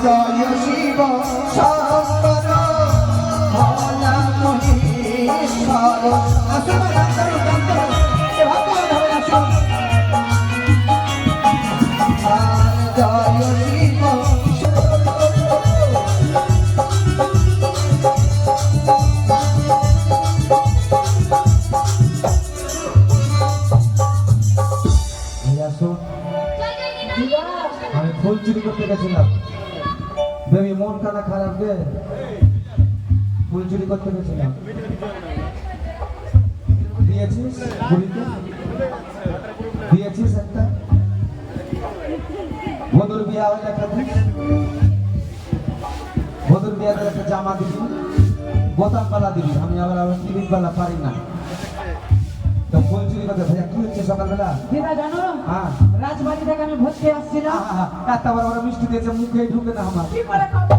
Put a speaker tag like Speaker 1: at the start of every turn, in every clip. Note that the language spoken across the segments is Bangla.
Speaker 1: জয় শিব শঙ্কর ভোলা মহেশ্বর। আসুন গান করুন, গান করুন, এ ভগবান হবে আসুন। জয় শিব
Speaker 2: আমি ফুল চুরি করতে গেছিলাম, বেবি মন খানা খারাপ গে, ফুল চুরি করতে গেছিলাম। দিয়েছিস বুড়িকে, দিয়েছিস একটা বধুর বিয়া হলে একটা বধুর বিয়াতে একটা জামা দিবি, বোতাম পালা দিবি। আমি আবার টিভির পালা পারি না, তো ফুল চুরি করতে। ভাইয়া কি হচ্ছে সকালবেলা?
Speaker 3: দিদা জানো,
Speaker 2: হ্যাঁ
Speaker 3: রাজবাড়ি থেকে আমি ভোজ খেয়ে আসছিলাম।
Speaker 2: এত বড় বড় মিষ্টি দিয়েছে, মুখে ঢুকে না আমার।
Speaker 3: কি করে খাবো?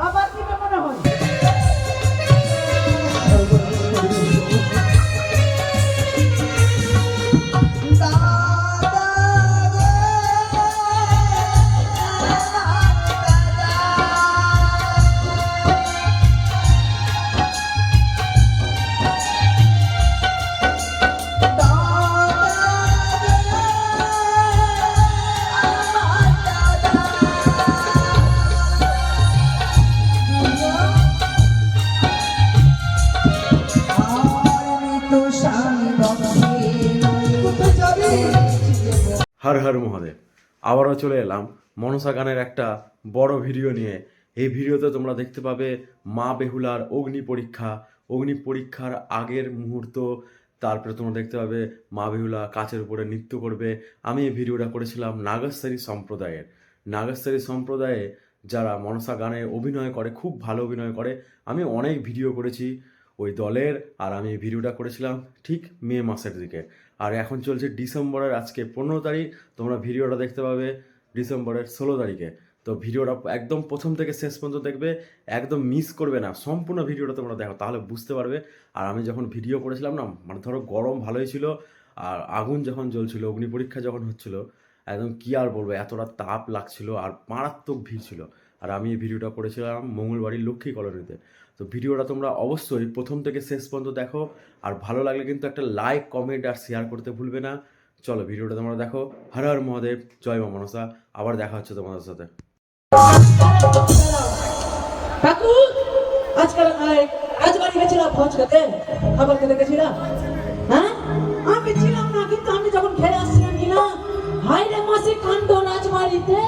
Speaker 3: আবার কি মনে হয়?
Speaker 4: হর হর মহাদেব। আবারও চলে এলাম মনসা গানের একটা বড় ভিডিও নিয়ে। এই ভিডিওতে তোমরা দেখতে পাবে মা বেহুলার অগ্নি পরীক্ষার আগের মুহূর্ত। তারপরে তোমরা দেখতে পাবে মা বেহুলা কাচের উপরে নৃত্য করবে। আমি এই ভিডিওটা করেছিলাম নাগেশ্বরী সম্প্রদায়ে যারা মনসা গানে অভিনয় করে, খুব ভালো অভিনয় করে। আমি অনেক ভিডিও করেছি ওই দলের, আর আমি এই ভিডিওটা করেছিলাম ঠিক মে মাসের দিকে। আর এখন চলছে ডিসেম্বরের আজকে 15 তারিখ, তোমরা ভিডিওটা দেখতে পাবে ডিসেম্বরের 16 তারিখে। তো ভিডিওটা একদম প্রথম থেকে শেষ পর্যন্ত দেখবে, একদম মিস করবে না, সম্পূর্ণ ভিডিওটা তোমরা দেখো, তাহলে বুঝতে পারবে। আর আমি যখন ভিডিও করেছিলাম না, মানে ধরো গরম ভালোই ছিল, আর আগুন যখন জ্বলছিল, অগ্নি পরীক্ষা যখন হচ্ছিল, একদম কী আর বলবো, এতটা তাপ লাগছিল আর মারাত্মক ভিড় ছিল। আর আমি এই ভিডিওটা করেছিলাম মঙ্গলবাড়ির লক্ষ্মী কলোনিতে। তো ভিডিওটা তোমরা অবশ্যই প্রথম থেকে শেষ পর্যন্ত দেখো, আর ভালো লাগলে কিন্তু একটা লাইক, কমেন্ট আর শেয়ার করতে ভুলবে না। চলো ভিডিওটা তোমরা দেখো। হর হর মহাদেব, জয় মা মনসা। আবার দেখা হচ্ছে তোমাদের সাথে।
Speaker 3: কাকু, আজকাল রাজবাড়ি গেছিলাম ভোজ খেতে, খাবার খেতে গেছিলাম। হ্যাঁ, আমি ছিলাম না, কিন্তু আমি যখন খেয়ে আসছিলাম কিনা, হাইরে মাসি কাণ্ড রাজবাড়িতে।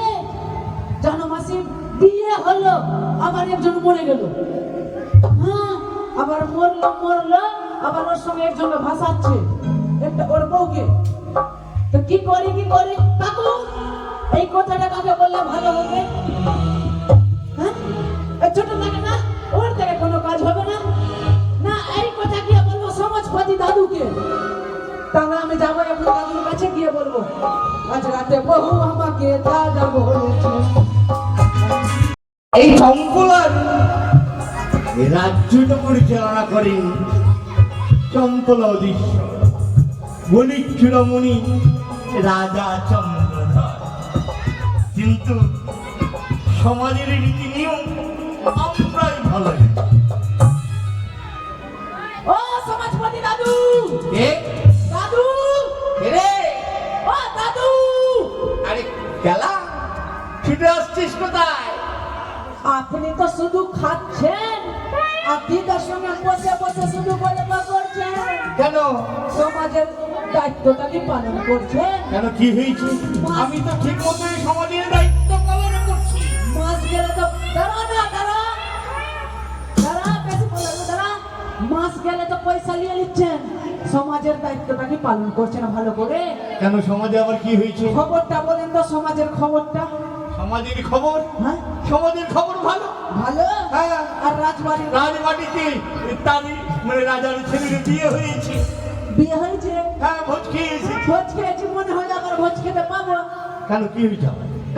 Speaker 3: জানো মাসি, বিয়ে হলো, আবার একজন মরে গেল। হ্যাঁ, আবার মরলো, আবার ওর সঙ্গে একজন ভাসাচ্ছে একটা ওর বউকে। তো কি করি কাকু, এই কথাটা কাকে বললে ভালো হবে? হ্যাঁ, ছোট লাগে না, ওর থেকে কোনো কাজ হবে না। না, এই কথা গিয়ে বলবো সমাজবাদী দাদুকে। তাহলে আমি যাবো এখন দাদুর কাছে, গিয়ে বলবো আজ রাতে বহু আমাকে দাদা বলেছে।
Speaker 1: এই চম্পলার রাজ্যটা পরিচালনা করেন চম্পলা অধীশ্য বণিক চূড়ামণি রাজা চন্দ্রধর। কিন্তু সমাজের রীতি নিয়ম আমরাই ভালো।
Speaker 3: ও সমাজবাদী দাদু, দাদু
Speaker 1: রে,
Speaker 3: ও দাদু,
Speaker 1: আরে গেলা, ছুটে আসছিস কোথায়?
Speaker 3: আপনি তো শুধু খাচ্ছেন আর দিদার সঙ্গে বসে বসে শুধু গল্প করছেন।
Speaker 1: কেন?
Speaker 3: সমাজের দায়িত্বটা কি পালন করছেন?
Speaker 1: কেন, কি হয়েছে? আমি তো ঠিক মতো সমাজের দায়িত্ব পালন করছি।
Speaker 3: মাস গেলে তো দাঁড়া, বেশি বলবো, দাঁড়া। মাস গেলে তো পয়সা নিয়ে নিচ্ছেন, সমাজের দায়িত্বটা কি পালন করছেন ভালো করে?
Speaker 1: কেন, সমাজে আবার কি হয়েছে?
Speaker 3: খবরটা বলেন তো, সমাজের খবরটা।
Speaker 1: সমাজের খবর?
Speaker 3: হ্যাঁ,
Speaker 1: সমাজের খবর ভালো।
Speaker 3: ভালো।
Speaker 1: হ্যাঁ।
Speaker 3: আর
Speaker 1: রাজবাড়িতে তারই মানে রাজার ছেলের বিয়ে হয়েছে।
Speaker 3: বিয়ে হয়েছে?
Speaker 1: হ্যাঁ, ভোজ খেয়েছি।
Speaker 3: ভোজ খেয়েছি, মনে হয় আবার ভোজ খেতে পাবো।
Speaker 1: কেন, কি হয়েছে?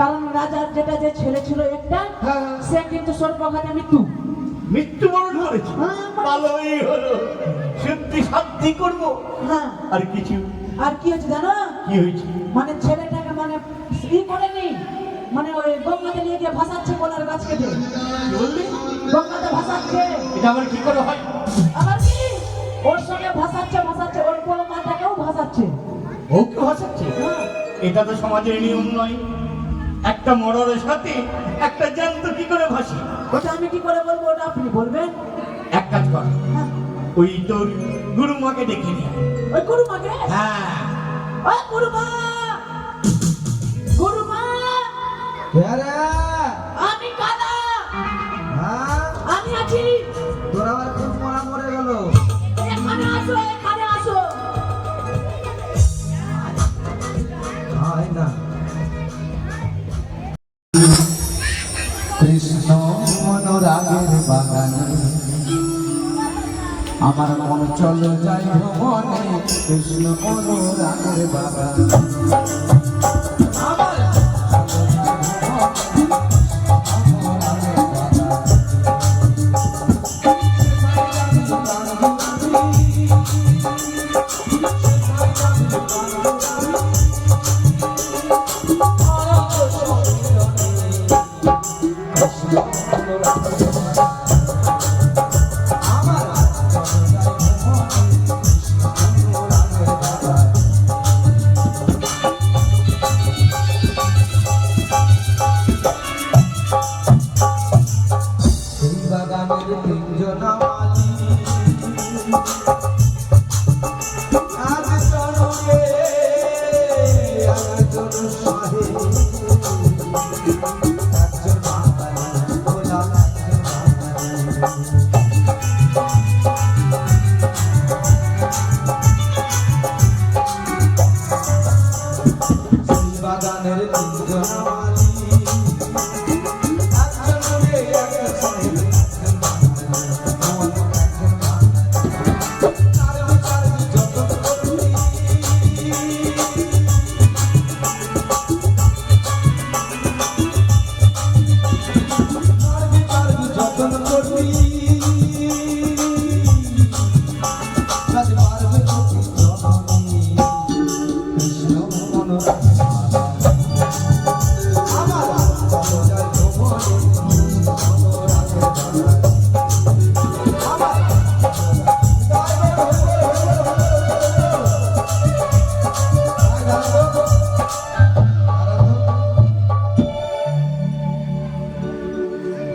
Speaker 3: কারণ রাজার যেটা যে ছেলে ছিল একটা,
Speaker 1: হ্যাঁ।
Speaker 3: সে কিন্তু সর্বঘাতে
Speaker 1: মৃত্যুবরণ করেছে।
Speaker 3: হ্যাঁ,
Speaker 1: ভালোই হলো, সত্যি শান্তি করবো।
Speaker 3: হ্যাঁ।
Speaker 1: আর কিছু?
Speaker 3: আর কি হয়েছে জানো?
Speaker 1: কি হয়েছে?
Speaker 3: মানে ছেলেটাকে মানে ই করেনি, মানে ওই গঙ্গাতে নিয়ে গিয়ে ভাসাচ্ছে কলার গাছ কেটে।
Speaker 1: কি বললি?
Speaker 3: গঙ্গাতে ভাসাচ্ছে।
Speaker 1: এটা আবার কি করে হয়?
Speaker 3: আবার কি ওর সঙ্গে ভাসাচ্ছে ওর বড় মাটাকেও ভাসাচ্ছে।
Speaker 1: ওকে ভাসাচ্ছে?
Speaker 3: হ্যাঁ।
Speaker 1: এটা তো সমাজের নিয়ম নয়। একটা মরার সাথে একটা জ্যান্ত কি করে ভাসি?
Speaker 3: ওটা আমি কি করে বলবো, ওটা আপনি বলবেন।
Speaker 1: এক কাজ কর,
Speaker 3: হ্যাঁ।
Speaker 1: ওই তোর গুরুমাকে ডেকে নিয়ে আয়।
Speaker 3: ওই গুরুমাকে,
Speaker 1: হ্যাঁ,
Speaker 3: ওই গুরুমা, গুরুমা,
Speaker 2: আরে
Speaker 3: আমি কাদা,
Speaker 2: হ্যাঁ
Speaker 3: আমি আছি।
Speaker 2: তোর আবার কোন মরা মরে গেল?
Speaker 3: এখানে আসো, এখানে আসো।
Speaker 2: হয় না কৃষ্ণ মনোরাগের বাগানে আমার মন চলে যায় ভ্রমণে, কৃষ্ণ মনোরাগের বাগানে আমার বাগানের তিনজনা মালি আজ চরণে একজন সাহে একজন বাঙালি গোলাম একজন বাঙালি বাগানের তিনজনা মালি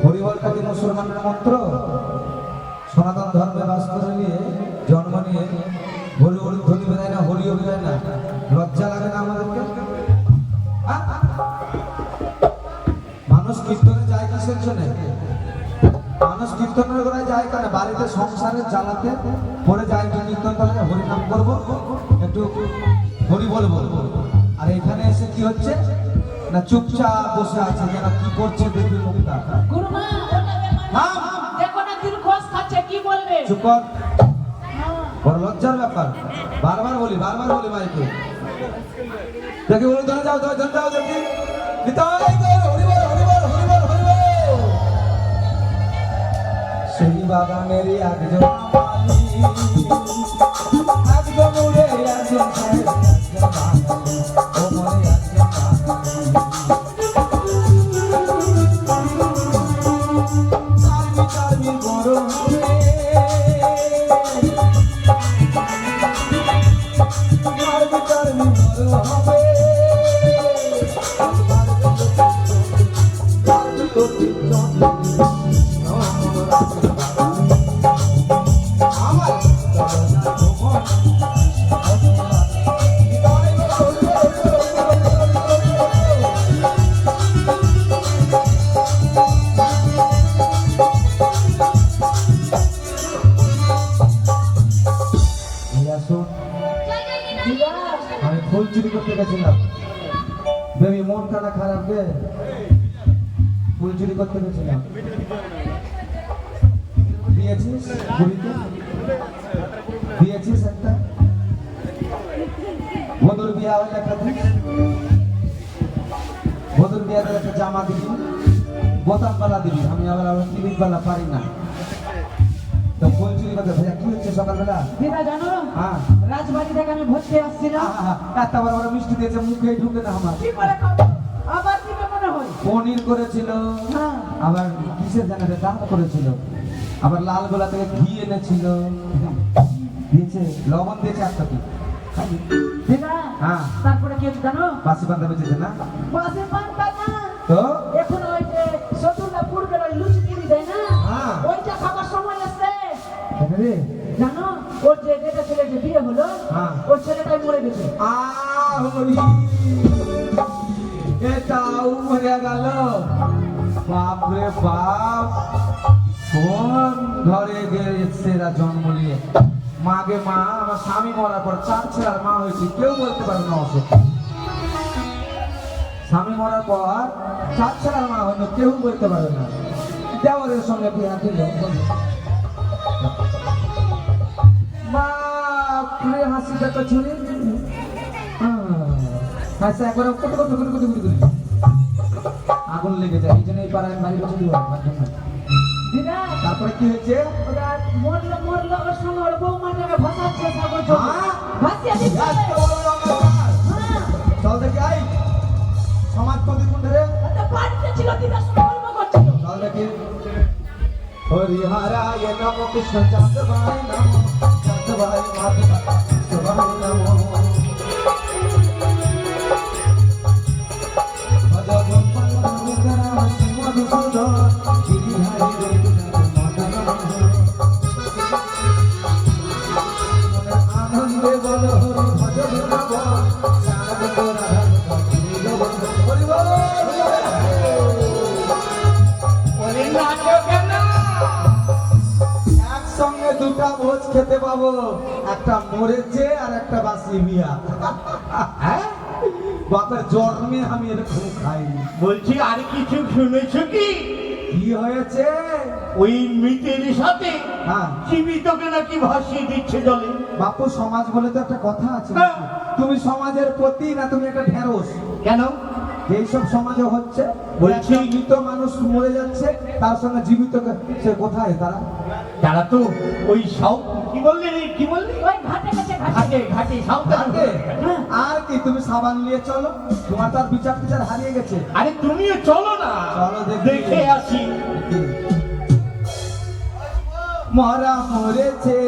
Speaker 2: হরিবলটাকে মুসলমানের মন্ত্র, সনাতন ধর্মে বাস করে নিয়ে জন্ম নিয়ে হরি হরি ধ্বনি বেরায় না, হরিও বেরায় না, লজ্জা লাগে না আমাদেরকে? আহ? মানুষ কীর্তনে যায় কিসের জন্য? মানুষ কীর্তনের গোড়ায় যায় কেন? বাড়িতে সংসারের জ্বালাতে পরে যায় একটু কীর্তন করে, হরিনাম করবো, একটু হরি বলবো। আর এখানে এসে কি হচ্ছে না, চুপচাপ বসে আছে, যেন কি করছে দেখবি মুখটা।
Speaker 3: গুরুমা, ওটা
Speaker 2: হ্যাঁ।
Speaker 3: দেখো না দিলখোশ খাচ্ছে, কি বলবে?
Speaker 2: চুপ কর, বড় লজ্জার ব্যাপার। বারবার বলি মাইকে দেখি বলি, ধরে যাও দেখি নিতাই গৌর, হরি বল, হরি বল, হরি বল, হরি বল। সেই বাগানেরই একজন মালি, একজন উড়ে, একজন সাহেব, একজন বাঙালি, ও মনে একজন বাঙালি। চারমি বড় হবে, চারমি বড় হবে, আমি ফুল চুরি করতে গেছিলাম, বেবি মনটা না খারাপ গে, ফুল চুরি করতে গেছিলাম। দিয়েছিস ঘুরিতে, দিয়েছিস একটা বধুর বিয়া হলে একটা দিস, বধুর বিয়াতে একটা জামা দিবি, বোতাম পালা দিবি। আমি আবার টিভির পালা পারি না, তো ফুল চুরি করতে। ভাইয়া কি হচ্ছে সকালবেলা?
Speaker 3: দিদা জানো,
Speaker 2: হ্যাঁ,
Speaker 3: রাজবাড়ি থেকে আমি ভর্তি আসছিলাম,
Speaker 2: এত বড় বড় মিষ্টি দিয়েছে, মুখে ঢুকে না আমার।
Speaker 3: কি করে খাবো? আবার দিবে মনে হয়
Speaker 2: পনির করেছিল,
Speaker 3: হ্যাঁ
Speaker 2: আবার কিসের জানে রে, ডাল করেছিল, আবার লাল গোলা থেকে ঘি এনেছিল, দিয়েছে লবণ দিয়েছে একটা কি
Speaker 3: দিদা
Speaker 2: হ্যাঁ
Speaker 3: তারপরে কি জানো
Speaker 2: বাসি পান্তা বেঁচেছে না
Speaker 3: বাসে পান্তা না
Speaker 2: তো
Speaker 3: এখন ওই যে সতুল্লা পূর্বের ওই লুচি কিনে দেয় না
Speaker 2: হ্যাঁ।
Speaker 3: ওইটা খাবার সময় আসছে
Speaker 2: কেন রে?
Speaker 3: জানো ওর যে যেটা ছেলে যে বিয়ে হলো
Speaker 2: হ্যাঁ।
Speaker 3: ওর ছেলেটাই মরে গেছে
Speaker 2: হরি এটাও মরে গেল, বাপ রে বাপ, কোন ঘরে গেছে এরা জন্ম নিয়ে, মাগে মা, আমার স্বামী মরার পর 4 ছেলের মা হয়েছে, কেউ বলতে পারে না অসুখ, স্বামী মরার পর 4 ছেলের মা হইলো, কেউ বলতে পারে না, দেওয়ারের সঙ্গে বিয়া দিল, বাপ রে হাসিটা তো ছুরি, হাসি একবার কত কত কত কত কত আগুন লেগে যায়, এই জন্য এই পাড়ায় বাড়ি বসে দিব।
Speaker 3: দিদা
Speaker 2: তারপরে কি হয়েছে?
Speaker 3: ওরা মরলো মরলো ওর সঙ্গে ওর বৌমাটাকে ভাসাচ্ছে সাগর
Speaker 2: হ্যাঁ?
Speaker 3: ভাসিয়ে দিচ্ছে
Speaker 2: এত বড় অত্যাচার!
Speaker 3: হ্যাঁ
Speaker 2: চল দেখি আই, সমাজ প্রতিকূল ধরে
Speaker 3: ওটা বাড়িতে ছিল দিদার সঙ্গে গল্প করছিল
Speaker 2: চল দেখি। হরিহরায় নম কৃষ্ণ চাঁদবায় নম চাঁদবায় মাধবায় নম ভজ গোপাল গোবিন্দরাম শ্রী মধুসূদন গিরিধারী রঘুনাথ মদন মনে আনন্দে বল হরি ভজ বৃন্দাবন চাঁদ রাধা হরি বল
Speaker 1: ওরে নাচো কেন?
Speaker 2: একসঙ্গে দুটা ভোজ খেতে পাবো, একটা মরেছে আর একটা বাসি মিয়া। হ্যাঁ? বাপের জন্মে আমি এরকম খাইনি।
Speaker 1: বলছি আর কিছু শুনেছো কি?
Speaker 2: কি হয়েছে?
Speaker 1: ওই মৃতের সাথে
Speaker 2: হ্যাঁ
Speaker 1: জীবিতকে নাকি ভাসিয়ে দিচ্ছে জলে।
Speaker 2: বাপু, সমাজ বলে তো একটা কথা আছে,
Speaker 1: হ্যাঁ।
Speaker 2: তুমি সমাজের প্রতি না তুমি একটা ঢেঁড়স,
Speaker 1: কেন?
Speaker 2: এইসব সমাজে হচ্ছে,
Speaker 1: বলছি-
Speaker 2: একটা মৃত মানুষ মরে যাচ্ছে, তার সঙ্গে জীবিত সে কোথায় তারা?
Speaker 1: তারা তো ওই সাউথ কি বললি রে, কি বললি?
Speaker 3: ওই ঘাটে গেছে ঘাটে
Speaker 1: ঘাটে ঘাটে সাউথ
Speaker 2: আগে, আর কি তুমি সাবান নিয়ে চলো, তোমার তার বিচার টিচার হারিয়ে গেছে।
Speaker 1: আরে তুমিও চলো না,
Speaker 2: চলো দেখি।
Speaker 1: দেখে আসি।
Speaker 2: মরা মরেছে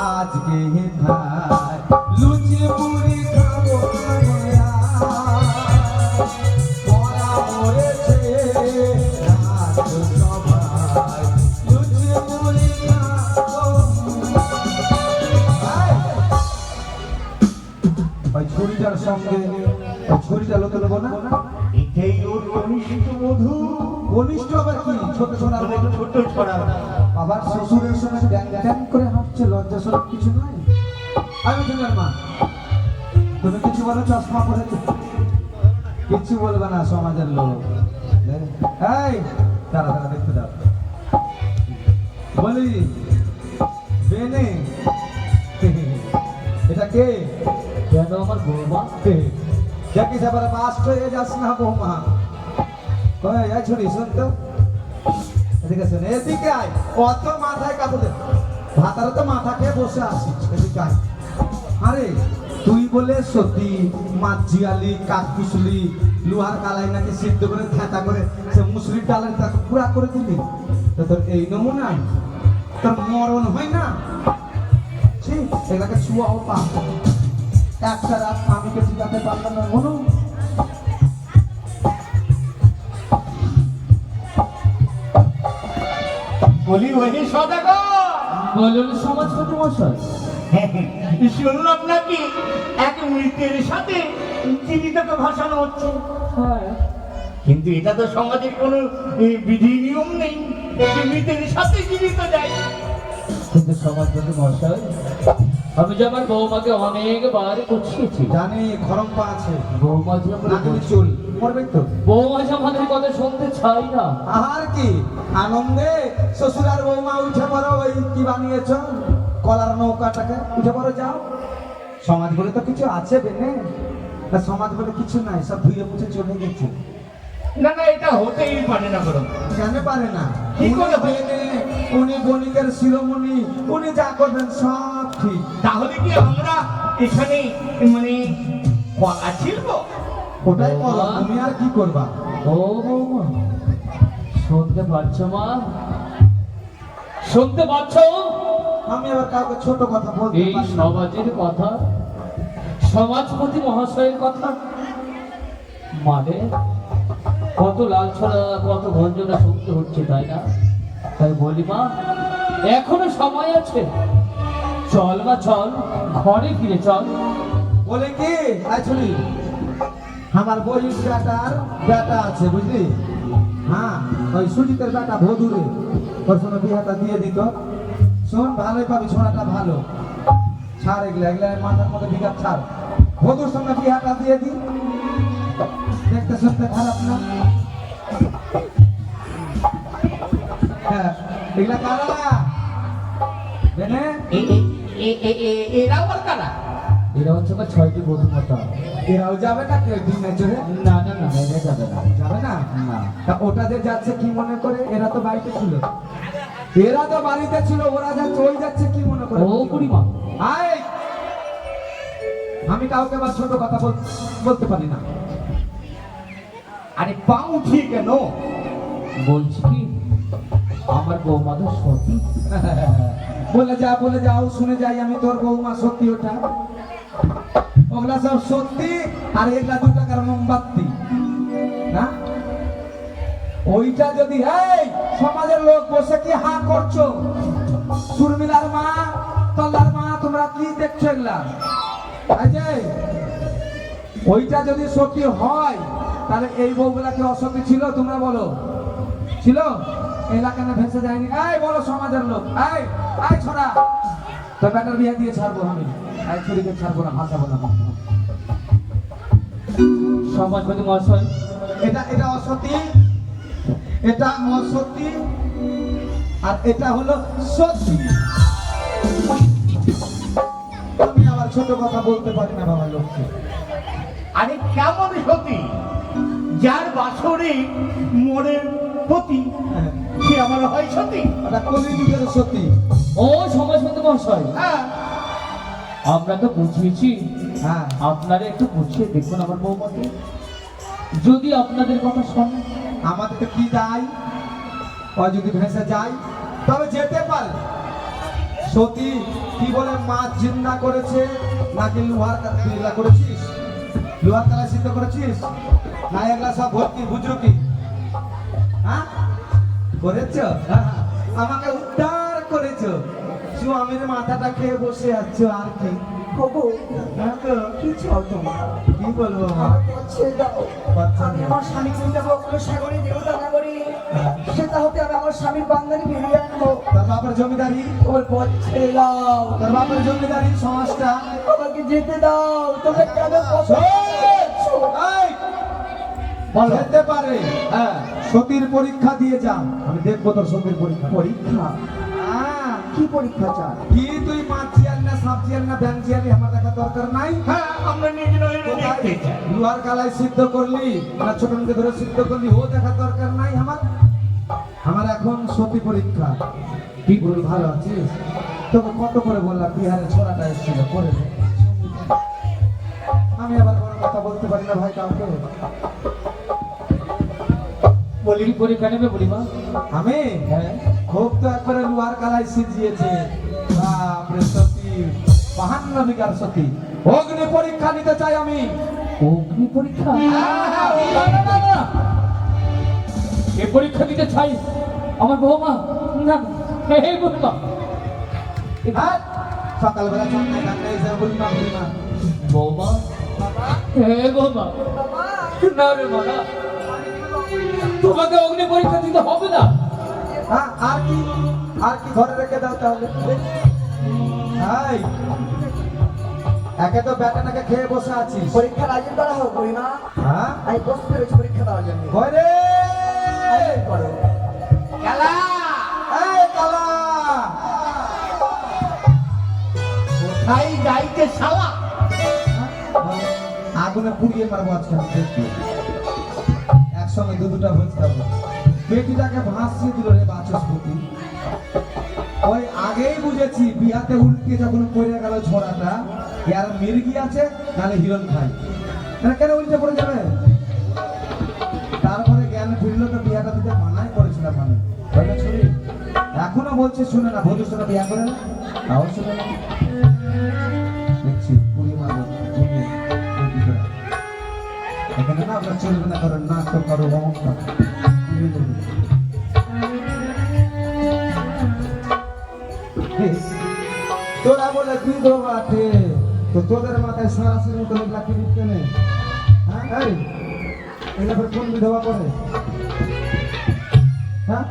Speaker 2: আজকে ভাই, লুচি পুরি খাবো আমরা। মরা মরেছে রাত সবাই, লুচি পুরি খাবো। ওই ছুরিটার সঙ্গে ওই ছুরিটা লোকে নেবো না,
Speaker 1: এটাই ওর কনিষ্ঠ বধূ,
Speaker 2: কনিষ্ঠ আবার কি, ছোট ছোটার
Speaker 1: মানে ছোট ছড়া।
Speaker 2: আবার শ্বশুরের সঙ্গে ড্যাং ড্যাং করে হাঁটছে, লজ্জা সরব কিছু নাই। আমি তোমার মা, তুমি কিছু বলো, চশমা পরেছো, কিছু বলবে না সমাজের লোক। এই দাঁড়া দাঁড়া, দেখতে দাও, বলি বেনে এটা কে?
Speaker 3: কেন আমার বৌমা
Speaker 2: দেখিস এবারে বাস্ট হয়ে যাস না বৌমা। কই এই ছড়ি শোন তো, এদিকে শোন, এদিকে আয়, অত মাথায় কাপড় দে, ভাতারে তো মাথা খেয়ে বসে আসিস, এদিকে আয়। আরে তুই বলে সতী মাঝিয়ালি কাঠকুসলি লোহার কালাই নাকি সিদ্ধ করে থেঁতা করে সে মুসলিম ডালের তাকে পুরা করে দিলি, তো তোর এই নমুনা তোর মরণ হয় না? ঠিক এটাকে ছুয়াও পা, একটা রাত স্বামীকে ঠিকাতে পারলাম না মনু।
Speaker 1: বলি ওই সদাগর,
Speaker 3: বলুন সমাজপতি মশাই
Speaker 1: শুনলাম নাকি এক মৃতের সাথে জীবিতকে ভাসানো হচ্ছে।
Speaker 3: হ্যাঁ
Speaker 1: কিন্তু এটা তো সমাজের কোনো বিধি নিয়ম নেই যে মৃতের সাথে জীবিত যায়।
Speaker 3: কিন্তু সমাজপতি মশাই আমি যে আমার বৌমাকে অনেকবার বুঝিয়েছি,
Speaker 2: জানি খরম পা আছে,
Speaker 3: বৌমা যে আমরা
Speaker 2: নাকি চুল মরবে তো।
Speaker 3: বৌমা যে আমাদের কথা শুনতে চাই না।
Speaker 2: আর কি আনন্দে শ্বশুর আর বৌমা উঠে পড়ো, ওই কি বানিয়েছ কলার নৌকাটাকে, উঠে পড়ো যাও। সমাজ বলে তো কিছু আছে বেনে, না সমাজ বলে কিছু নাই, সব ধুয়ে মুছে চলে গেছে।
Speaker 1: না না, এটা হতেই পারে না বরং।
Speaker 2: কেন পারে না?
Speaker 1: কি করে
Speaker 2: উনি বেনে, উনি বণিকের শিরোমণি, উনি যা করবেন সব ঠিক।
Speaker 1: তাহলে কি আমরা এখানে মানে কলা ছিলব?
Speaker 2: ওটাই করো, তুমি আর কি করবা?
Speaker 3: ও বৌমা, শুনতে পাচ্ছ মা? শুনতে পাচ্ছ?
Speaker 2: আমি আবার কাউকে ছোট কথা বলতে
Speaker 3: এই
Speaker 2: পারি না।
Speaker 3: সমাজের কথা, সমাজপতি মহাশয়ের কথা, মানে কত লালছড়া, কত গঞ্জনা শুনতে হচ্ছে, তাই না? তাই বলি মা, এখনো সময় আছে, চল মা চল, ঘরে ফিরে চল।
Speaker 2: বলে কি আসলি আমার বইয়ের বেটা আছে বুঝলি? হ্যাঁ, ওই সুজিতের বেটা ভদুরে, ওর সঙ্গে বিয়েটা দিয়ে দিত। শোন, ভালোই পাবি, ছোড়াটা ভালো। ছাড় এগুলা, এগুলা মাথার মধ্যে বিঘা ছাড়। ভদুর সঙ্গে বিয়েটা দিয়ে দি, দেখতে শুনতে খারাপ না। হ্যাঁ, এগুলা কারা জেনে?
Speaker 1: এরা আবার কারা?
Speaker 3: এরা হচ্ছে আমার 6টি বধূমাতা।
Speaker 2: এরাও যাবে না কেউ দিনে চড়ে?
Speaker 3: না না না, এরা যাবে না।
Speaker 2: যাবে না?
Speaker 3: না।
Speaker 2: তা ওটা যে যাচ্ছে কি মনে করে? এরা তো বাড়িতে ছিল, এরা তো বাড়িতে ছিল, ওরা যাচ্ছে, ওই যাচ্ছে কি মনে করে?
Speaker 3: ও বুড়িমা,
Speaker 2: আয়, আমি কাউকে আবার ছোট কথা বলতে পারি না।
Speaker 1: আরে পা উঠিয়ে কেন?
Speaker 3: বলছি কি, আমার বৌমা তো সতী।
Speaker 2: বলে যাও, শুনে যাই আমি, তোর বৌমা সত্যি ওটা? ওগুলা সব সত্যি, আর এগুলা 2 টাকার মোমবাতি না। ওইটা যদি, এই সমাজের লোক বসে কি হা করছো? সুরমিলার মা, তল্লার মা, তোমরা কি দেখছো এগুলা? এই যে, ওইটা যদি সত্যি হয়, তাহলে এই বউগুলা কি অসত্যি ছিল? তোমরা বলো, ছিল? এলাকা না ভেসে যায়নি? এই বলো সমাজের লোক, এই এই ছড়া, তো বেটার বিয়ে দিয়ে ছাড়বো আমি, এই ছুরিকে ছাড়বো না, ভাসাবো না।
Speaker 3: সমাজপতি মহাশয়,
Speaker 2: এটা অসত্যি, এটা অসত্যি, আর এটা হলো সত্যি। আমি আবার ছোট কথা বলতে পারি না বাবা লোককে।
Speaker 1: আরে কেমন সতী? যার বাসরে মোড়ে পতি,
Speaker 2: হ্যাঁ,
Speaker 1: সে আমার হয় সতী?
Speaker 2: এটা কলিযুগের সত্যি।
Speaker 3: ও সমাজপতি মহাশয়,
Speaker 1: হ্যাঁ,
Speaker 3: আমরা তো বুঝিয়েছি,
Speaker 2: হ্যাঁ,
Speaker 3: আপনারা একটু বুঝিয়ে দেখুন আমার বৌমাকে, যদি আপনাদের কথা শোনে।
Speaker 2: আমাদের কি দায়? ও যদি ভেসে যায় তবে যেতে পারে। সতী কি বলে মাছ জিন্দা করেছে নাকি লোহার কালা করেছিস? লোহার কালা সিদ্ধ করেছিস না? এগুলা সব ভর্তি বুঝো কি? হ্যাঁ, করেছ? আমাকে উদ্ধার করেছ, স্বামীর মাথাটা খেয়ে বসে আছো, আর কি? হ্যাঁ তো,
Speaker 5: কি চাও তোমরা?
Speaker 2: কি বলবো মা?
Speaker 5: আমার ছেড়ে দাও।
Speaker 2: বাচ্চা
Speaker 5: আমি
Speaker 2: নেই।
Speaker 5: আমার স্বামীকে যাবো সাগরে, দেবতা নগরী, সেটা হতে আমি আমার স্বামীর বান্দারি ফিরিয়ে আনবো।
Speaker 2: তোর বাপের জমিদারি,
Speaker 5: তোমার পথ ছেড়ে দাও,
Speaker 2: তোর বাপের জমিদারি সমাজটা।
Speaker 5: আমাকে যেতে দাও। তোমরা কেন কথা বলছো?
Speaker 2: এই, যেতে পারে। হ্যাঁ, সতীর পরীক্ষা দিয়ে যান, আমি দেখবো তোর সতীর পরীক্ষা।
Speaker 5: পরীক্ষা?
Speaker 2: হ্যাঁ,
Speaker 5: কি পরীক্ষা চান?
Speaker 2: কি তুই মাছ জিয়াল না, সাপ জিয়াল না, ব্যাং জিয়ালি, আমার দেখা দরকার নাই।
Speaker 1: হ্যাঁ, আমরা নিজে নয় দেখতে চাই।
Speaker 2: লোহার কালায় সিদ্ধ করলি না ছোট মুখে ধরে সিদ্ধ করলি, ও দেখা দরকার নাই আমার। আমার এখন সতী পরীক্ষা। কি বল, ভালো আছিস? তোকে কত করে বললাম বিহারের ছোড়াটা এসেছিল, করে দে। আমি আবার কোনো কথা বলতে পারি না ভাই কাউকে।
Speaker 3: বলি পরীক্ষা নেবে বুড়িমা?
Speaker 2: আমি
Speaker 3: হ্যাঁ।
Speaker 2: খুব তো একবারে লোহার কালায় সিজিয়েছে। বাপরে সতী, 52 বিঘার সতী। অগ্নি পরীক্ষা নিতে চাই আমি।
Speaker 3: অগ্নি পরীক্ষা? না, না, না, না। এ পরীক্ষা দিতে চাই আমার বৌমা? না, এই বুড়িমা,
Speaker 2: হ্যাঁ, সকালবেলা চান্নাই কান্নাই এসে বলি না বলি না।
Speaker 3: বৌমা, হে বৌমা, না রে মা, না। তোমাকে অগ্নি পরীক্ষা দিতে হবে না।
Speaker 2: হ্যাঁ, আর কি ঘরে রেখে দাও তাহলে। এই, একে তো বেটাটাকে খেয়ে বসে আছিস।
Speaker 5: পরীক্ষার আয়োজন করা হোক বুড়িমা।
Speaker 2: হ্যাঁ,
Speaker 5: আমি প্রস্তুত হয়েছি পরীক্ষা দেওয়ার জন্য।
Speaker 2: ঘরে
Speaker 5: আয়োজন করো।
Speaker 1: খেলা
Speaker 2: এই কালা,
Speaker 1: কোথায় যাইতে শালা?
Speaker 2: আগুনে পুড়িয়ে মারবো আজকে আমি, দেখবি। একসঙ্গে দুটা ভোজ খাবো। বেটিটাকে ভাসিয়ে দিল রে বাচস্পতি। ওই আগেই বুঝেছি বিহাতে উল্টে যখন পড়ে গেল ঝোড়াটা, এর মির্গি আছে নালে হিরণ খাই। এটা কেন উল্টে পড়ে যাবে? তারপরে জ্ঞান ফিরলো তো বিয়াটা দিতে মানাই করেছিলাম আমি। বলে ছুরি এখনো বলছে শুনে না, বধুর সাথে বিয়া করে না, তাও শুনে না। দেখছি পুরি মারবো এখানে না, আপনার চলবে না, কারণ নাটক করো অহংকার। তোরা বলে বিধবা আছে, তো তোদের মাথায় সরাসরি মতো লাঠি দিতে নেই। হ্যাঁ এটা কোন বিধবা করে? হ্যাঁ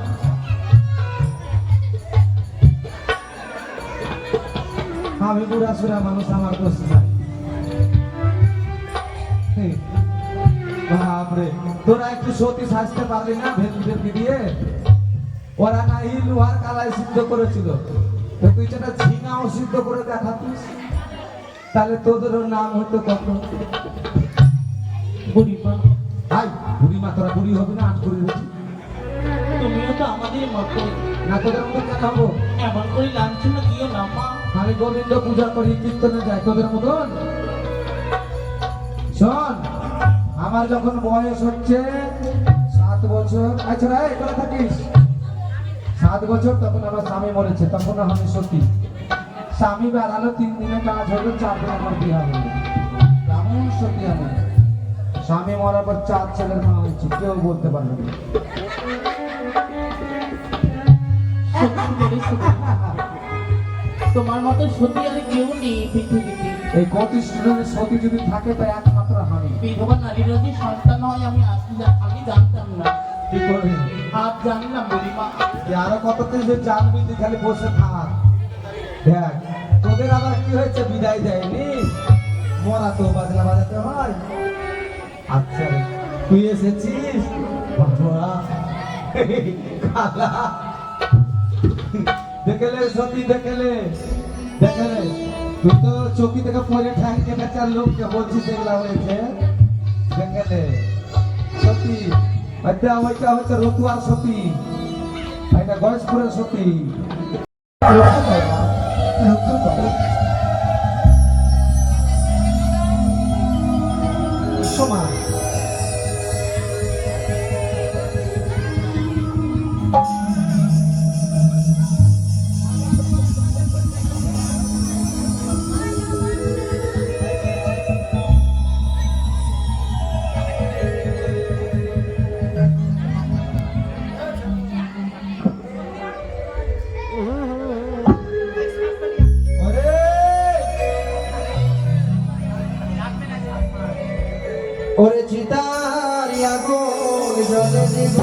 Speaker 2: আমি বুড়া সুরা মানুষ, আমার দোষ নাই। বাপরে, তোরা একটু সতী সাজতে পারলি না ভেলকি দিয়ে? ওরা না এই লোহার কালায় সিদ্ধ করেছিল, তো তুই যেটা ঝিঙাও সিদ্ধ করে দেখাতিস, তাহলে তোদেরও নাম হতো কত?
Speaker 3: বুড়িমা,
Speaker 2: ভাই বুড়িমা, তোরা বুড়ি হবি না? আট করে দিচ্ছি
Speaker 3: তুমিও তো আমাদের মতো,
Speaker 2: না, তোদের মতো কেন হবো?
Speaker 3: এমন করে লাঞ্ছনা দিও না মা।
Speaker 2: আমি গোবিন্দ পূজা করি, কীর্তনে যাই, তোদের মতন? শোন, আমার যখন বয়স হচ্ছে 7 বছর, আচ্ছা রে করে থাকিস 7 বছর, তখন আমার স্বামী মরেছে, তখন আমি সতী। স্বামী বেড়ালো 3 দিনে কাজ হলো, 4 দিন আমার বিয়ে হলো। কেমন সতী আমি? স্বামী মরার পর 4 ছেলের মা হয়েছে, কেউ বলতে পারবে না।
Speaker 3: সত্যি বলেছো বুড়িমা। তোমার মতো সত্যি আর কেউ নেই পৃথিবীতে।
Speaker 2: এই 25 জনের সতী যদি থাকে, তো একমাত্র আমি।
Speaker 3: বিধবা নারীরা যে সন্তান হয় আমি আগে জানতাম না,
Speaker 2: কি করবি?
Speaker 3: আজ জানলাম বুড়িমা।
Speaker 2: আরো কতদিন যে জানবি, তুই খালি বসে থাক। দেখ তোদের আবার কি হয়েছে, বিদায় দেয়নি, মরা তো বাজনা বাজাতে হয়। আচ্ছা তুই এসেছিস বাবা, খালা দেখলে সত্যি, দেখলে দেখলে তুই তো চৌকি থেকে পরে ঠ্যাংকে বেচার লোককে বলছিস এগুলা হয়েছে, দেখলে সত্যি। ওইটা ওইটা হচ্ছে রতুয়ার সতী, এটা গয়েশপুরের সতী। সময় ওরে চিতার আগুন জ্বলে দিব,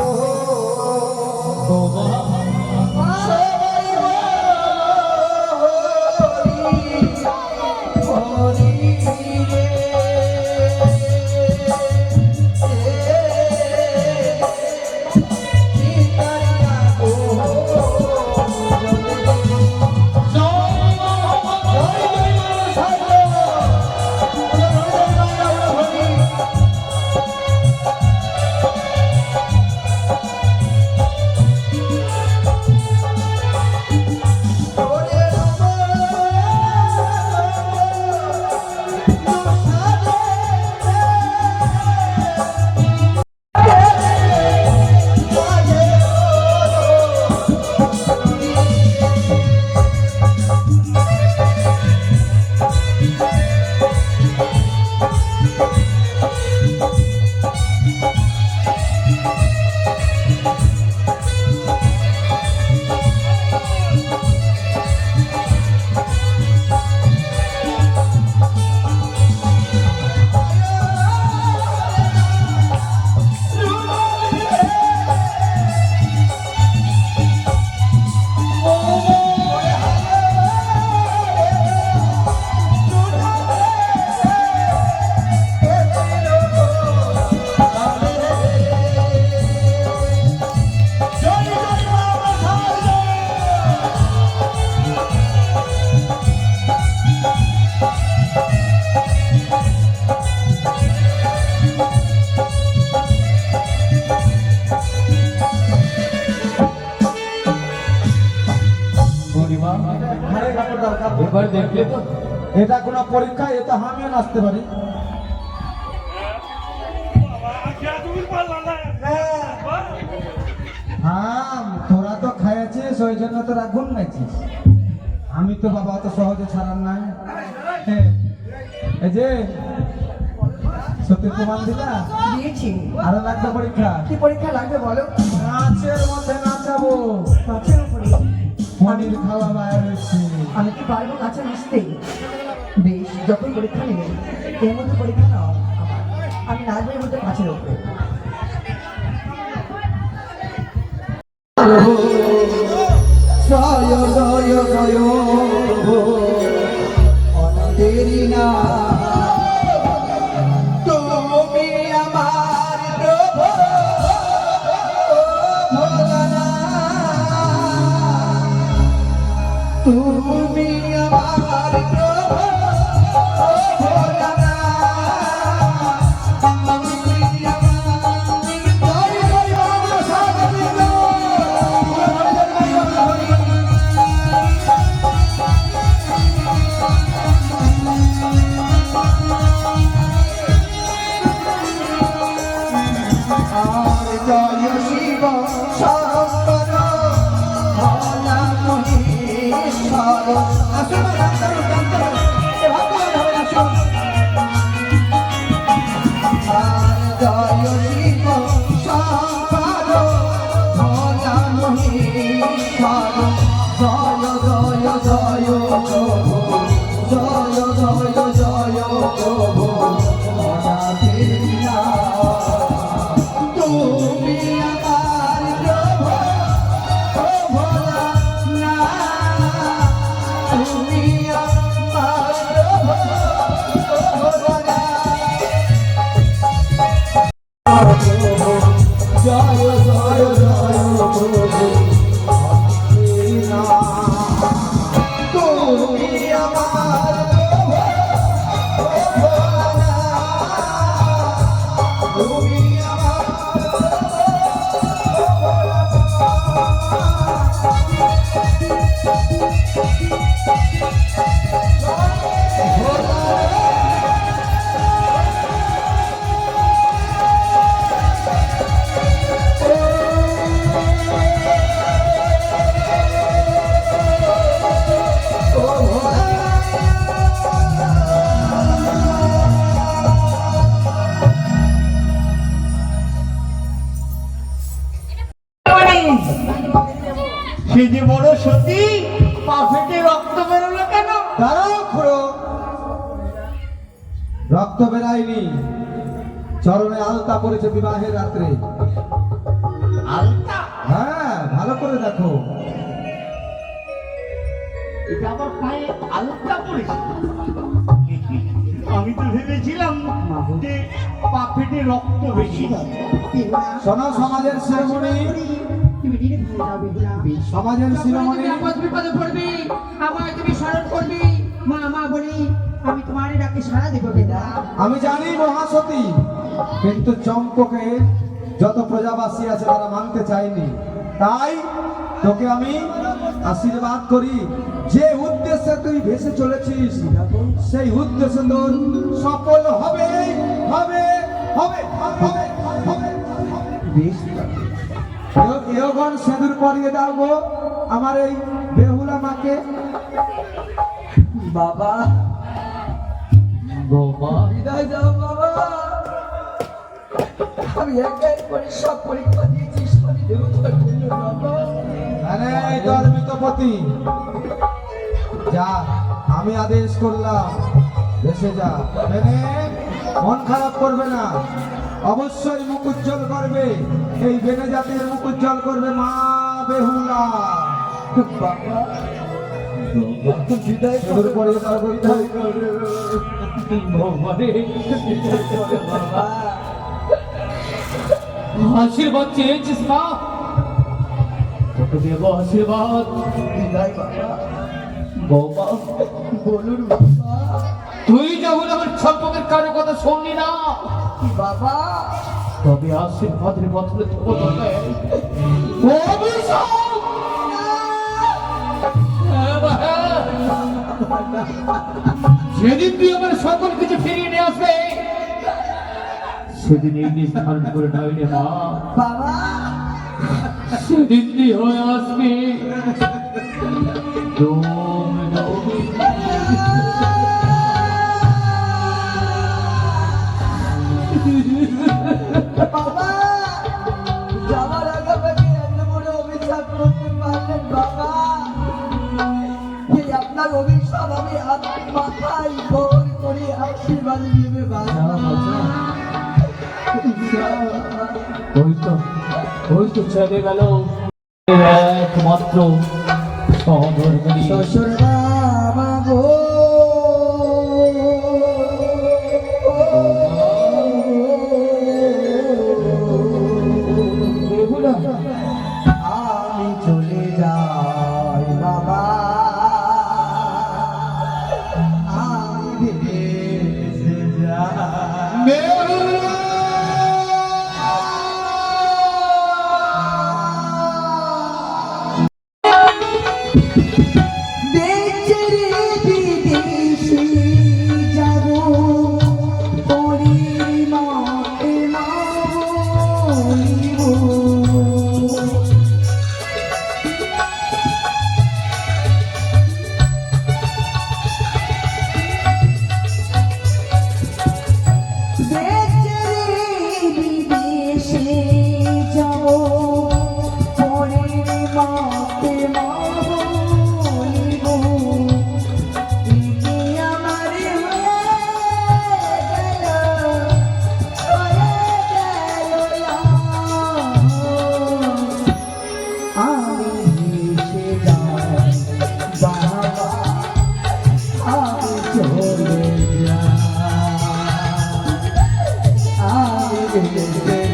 Speaker 3: এবার দেখলে তো
Speaker 2: এটা কোনো পরীক্ষা? এটা আমিও নাচতে পারি। ওই জন্য তোরা গুণ গাইছিস। আমি তো বাবা অত সহজে ছাড়ার নাই। হ্যাঁ, এই যে সত্যি প্রমাণ দিলা,
Speaker 5: দিয়েছি।
Speaker 2: আরো লাগবে পরীক্ষা।
Speaker 5: কি পরীক্ষা লাগবে বলো?
Speaker 2: নাচের মধ্যে নাচাবো,
Speaker 5: নাচের উপরে
Speaker 2: পনির খাওয়া বাইরে রয়েছে।
Speaker 5: আমি কি পারবো নাচে নাচতে? বেশ, যখন পরীক্ষা নেবে এর মধ্যে পরীক্ষা নাও। আমি নাচবো এর মধ্যে নাচের উপরে।
Speaker 2: জয় জয় জয় অনাদেরি না তুমি আমার প্রভু তুমি আমার প্রভু জয় শিব শঙ্কর ভোলা মহেশ্বর। আসুন জয় শিব শঙ্কর ভোলা মহেশ্বর। জয় জয় জয় প্রভু জয় জয় জয় প্রভু অনাদেরি না তুমি আমার প্রভু ভোলা না তুমি আমার প্রভু ভোলা জয় জয় জয় প্রভু না তুমি আমার প্রভু ভোলা না তুমি আমার
Speaker 1: সে যে বড় সতী, পা ফেটে রক্ত বেরোলো কেন?
Speaker 2: দাঁড়াও খুড়ো, রক্ত বেরায়নি, চরণে আলতা পড়েছে বিবাহের রাত্রে।
Speaker 1: আলতা?
Speaker 2: হ্যাঁ, ভালো করে দেখো।
Speaker 1: এটা আবার পায়ে আলতা পড়েছে? আমি তো ভেবেছিলাম যে পা ফেটে রক্ত বেরিয়েছে।
Speaker 2: শোনো, সমাজের শিরোমণি, সমাজের শিরোমণি,
Speaker 6: বিপদে পড়বি আমায় তুমি স্মরণ করবি। মা মা বলি আমি তোমার ডাকে সাড়া দেবো বেদা।
Speaker 2: আমি জানি মহাসতী, কিন্তু চম্পকে যত প্রজাবাসী আছে তারা মানতে চায়নি। তাই তোকে আমি আশীর্বাদ করি, যে উদ্দেশ্যে তুই ভেসে চলেছিস সেই উদ্দেশ্য তোর সফল হবে হবে হবে হবে হবে। এগণ সিঁদুর পরিয়ে দাও গো আমার এই বেহুলা মাকে।
Speaker 5: বাবা বিদায় যাও বাবা। আমি এক এক করে সব পরীক্ষা দিয়েছি, সবই দেবতার জন্য বাবা।
Speaker 2: আরে তোর মিতপতি, যা, আমি আদেশ করলাম, ভেসে যা। মেনে মন খারাপ করবে না, অবশ্যই মুখ উজ্জ্বল করবে। এই বেনে জাতির মুখ উজ্জ্বল করবে মা বেহুলা।
Speaker 5: বাবা বিদায়
Speaker 2: সিঁদুর পরিয়ে দাও গো, বিদায়
Speaker 5: বাবা।
Speaker 6: আশীর্বাদ চেয়েছিস মা, তোকে দেব আশীর্বাদ।
Speaker 5: বিদায় বাবা।
Speaker 6: বৌমা
Speaker 5: বলুন বাবা।
Speaker 6: তুই যখন আমার সম্পর্কের কারো কথা শুনলি না,
Speaker 5: বাবা
Speaker 6: তবে আশীর্বাদের বদলে তোকে অভিশাপ। যেদিন তুই আমার সকল কিছু ফিরিয়ে নিয়ে আসবে, সেদিন এই নিজ ধারণ করে নয় রে মা,
Speaker 5: বাবা
Speaker 6: সেদিন
Speaker 7: দিদি হয়ে আসবে
Speaker 5: বাবা যাওয়ার আগে বাকি এত বড় অভিশাপ করতে পারলেন বাবা। এই আপনার অভিশাপ আমি মাথায় ভোর করে আশীর্বাদ নেবে বাবা।
Speaker 7: ওই তো ছেড়ে গেল একমাত্র সহধর্মিণী
Speaker 5: শ্বশুর বাবা গো, আমি চলে যাই বাবা, আমি ভেসে বেঁচে রে বিদেশে যাব, পরিমাতে মারিব। বেঁচে রে বিদেশে যাব, পরিমাতে মারিব। একে আমার হয়ে গেল আমি ভেসে যাই বাবা, আমি চলে যাই, আমি ভেসে যাই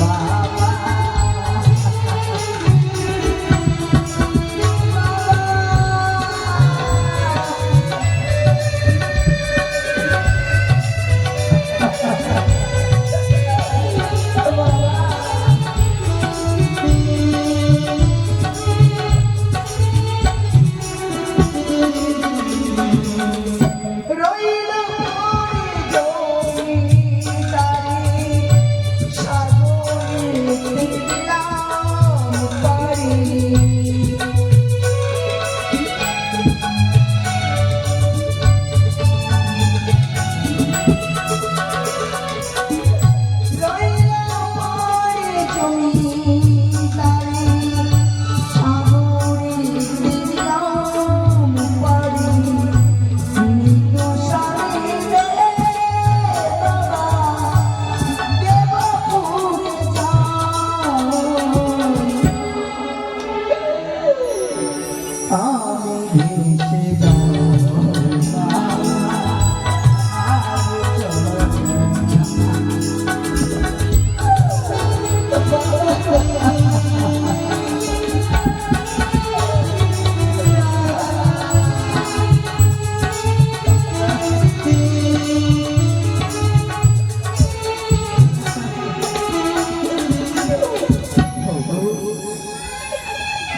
Speaker 5: বাবা। রইল পরে জমিদারি, সাগরে দিলাম পারি। রইল পরে জমিদারি, সাগরে দিলাম পারি।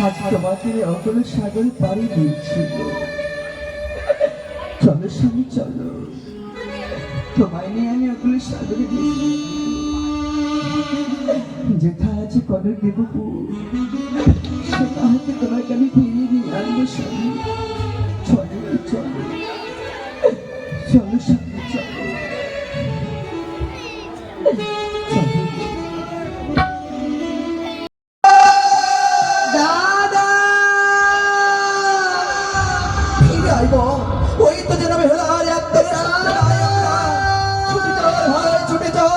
Speaker 5: আজ তোমাকে অকল সাগর পাড়ি দিচ্ছি, চলো স্বামী চলো, তোমায় নিয়ে আমি অকল সাগরে দিচ্ছি। যেথা আছে কদর দেবপুর, সেটা হাতে তোমাকে আমি ফিরিয়ে নিয়ে আনবো স্বামী। চলো চলো চলো স্বামী চলো, চলো। দাদা ফিরে আইব, ওই তো যেন বেহুলার একটা ছুটে চল ভাই ছুটে চল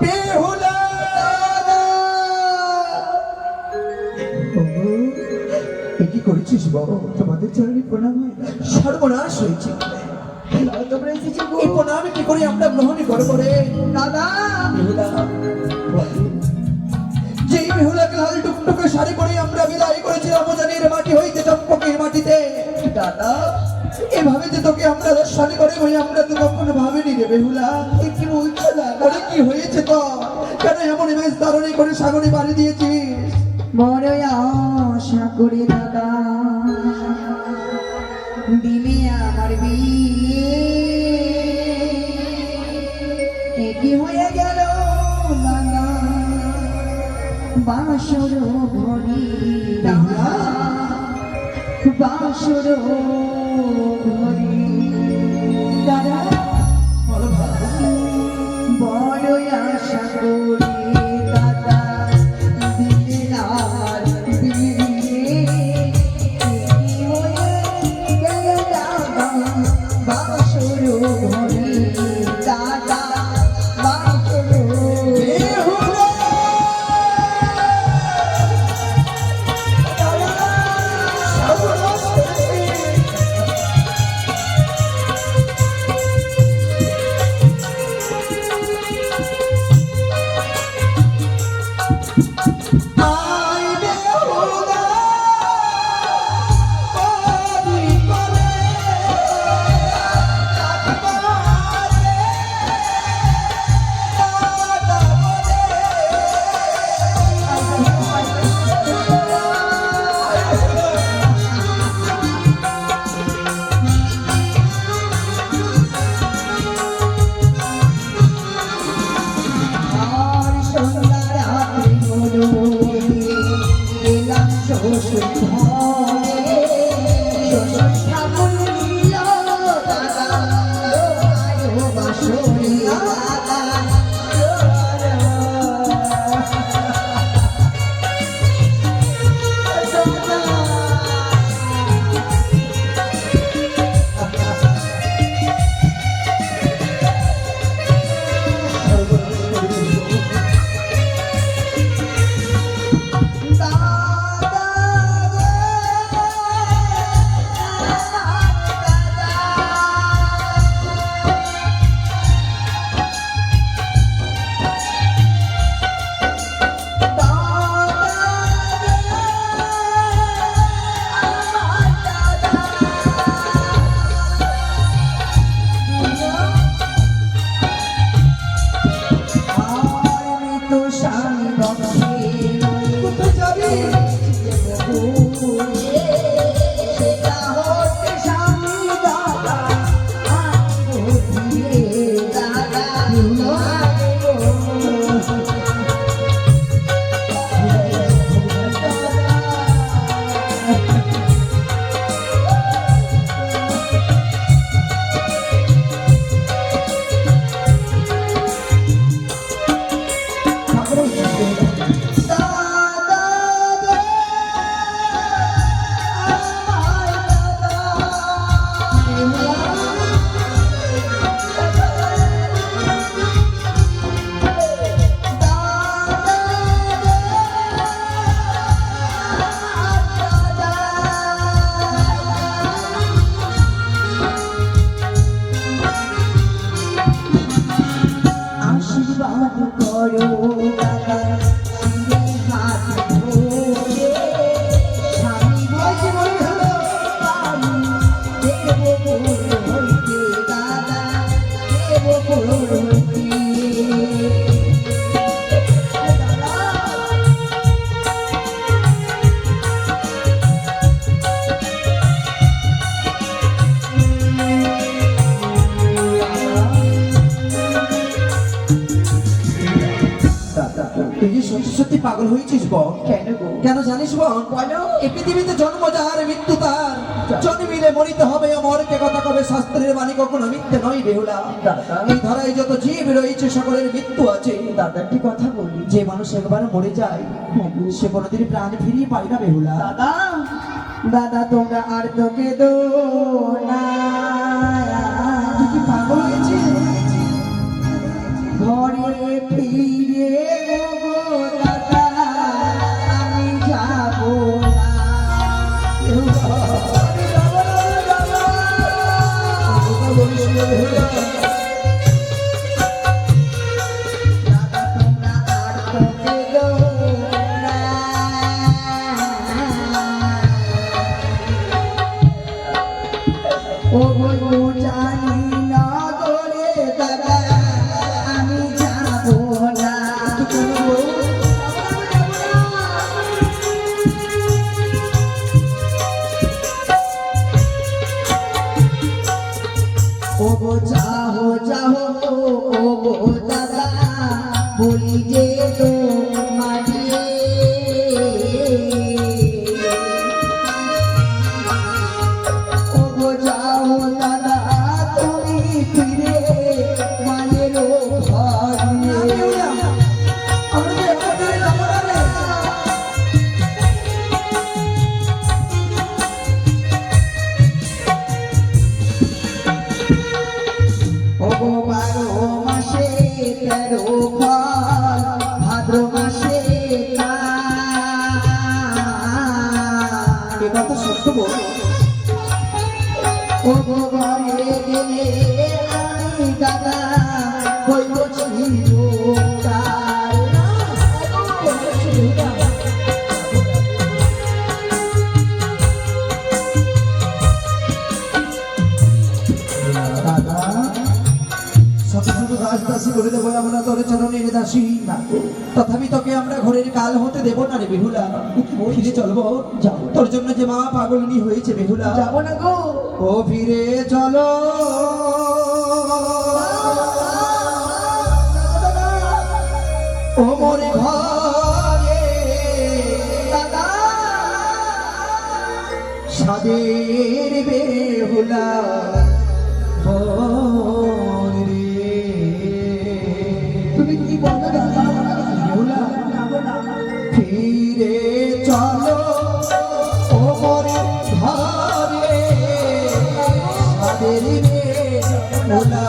Speaker 5: বেহুলা। কি করেছিস বাবা? তোমাদের চরণে প্রণাম হয়, সর্বনাশ হয়েছে। এই প্রণাম কি করে আমরা গ্রহণ করবো রে দাদা? বেহুলা, যেই বেহুলাকে লাল টুকটুকে শাড়ি পরে আমরা বিদায় করেছিলাম অজানির মাটি হইতে চম্পকের মাটিতে, দাদা এভাবে যে তোকে আমরা দর্শন করে হয়ে আমরা তো কখনো ভাবিনি রে বেহুলা। কি বলছো দাদা? কি হয়েছে তো? কেন এমন বেশ ধারণী করে সাগরে বাড়ি দিয়েছিস? বড় আশা করে দাদা দিলে আমার বিয়ে কি হয়ে গেল দাদা? বাসর ঘড়ি দাদা বাসর ঘড়ি দাদা বড় আশা করি দাদা দিলে আমার বিয়ে হয়ে গেল দাদা বাসর ঘড়ি দাদা বাসর
Speaker 2: সত্যি পাগল হয়েছিস বল? কেন জানিস বল? এই পৃথিবীতে জন্ম যার মৃত্যু তার, জন্মিলে মরিতে হবে অমরকে কথা কবে শাস্ত্রের বাণী কখনো মিথ্যে নয় বেহুলা। এই ধরায় যত জীব রয়েছে সকলের মৃত্যু আছে। দাদা একটি কথা বলি, যে মানুষ একবার মরে যায় সে কোনোদিন প্রাণ ফিরিয়ে পায় না বেহুলা।
Speaker 5: দাদা দাদা তোমরা আর তোকে দো না,
Speaker 2: তুই কি পাগল হয়েছিস?
Speaker 5: ঘরে ফিরে গো দাদা আমি যাবো না। দাদা তোমরা আর তোকে দো না, ও গো জানি না গোরে দাদা আমি যাবো না। ও গো যাও যাও ও গো দাদা বলি যে তো মারিয়ে কথা সত্য বল। ও গো ঘরে গেলে আমি দাদা হইব চিরকাল। দাদা শত শত দাসী করে দেবো আমরা তোর চরণের দাসী, তথাপি তোকে আমরা ঘরের কাল হতে দেবো না রে বেহুলা। ফিরে চলবো, তোর জন্য যে মা পাগলিনী হয়েছে বেহুলা।
Speaker 6: যাবো না গো।
Speaker 5: ও ফিরে চলো ও মোর ঘরে দাদা সাদের বেহুলা
Speaker 6: তুমি কি বলো দাদা?
Speaker 5: বেহুলা ফিরে চলো ও মোর ঘরে সাদের বেহুলা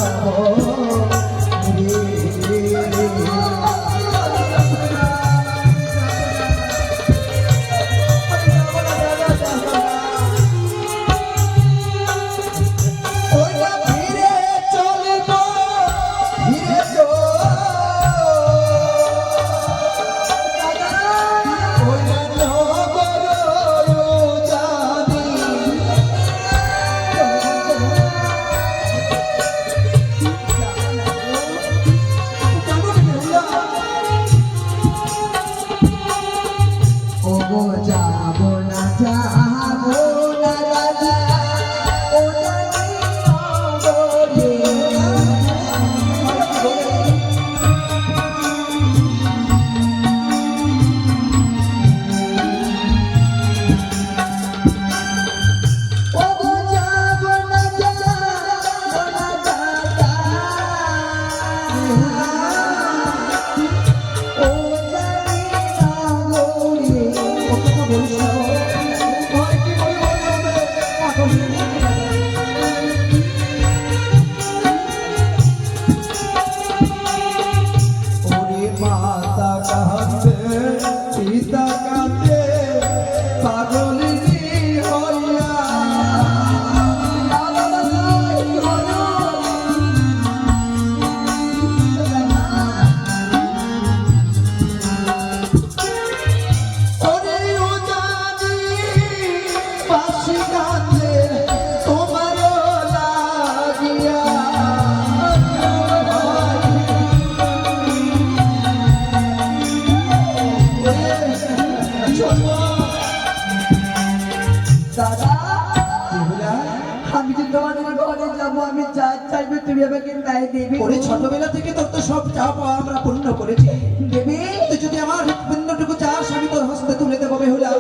Speaker 5: ছোটবেলা থেকে তোর তো সব চাপ আমরা পূর্ণ করেছি দেবী। তুই যদি আমার পুণ্যটুকু চাস আমি তোর হস্তে তুলে দেবো বেহুলা।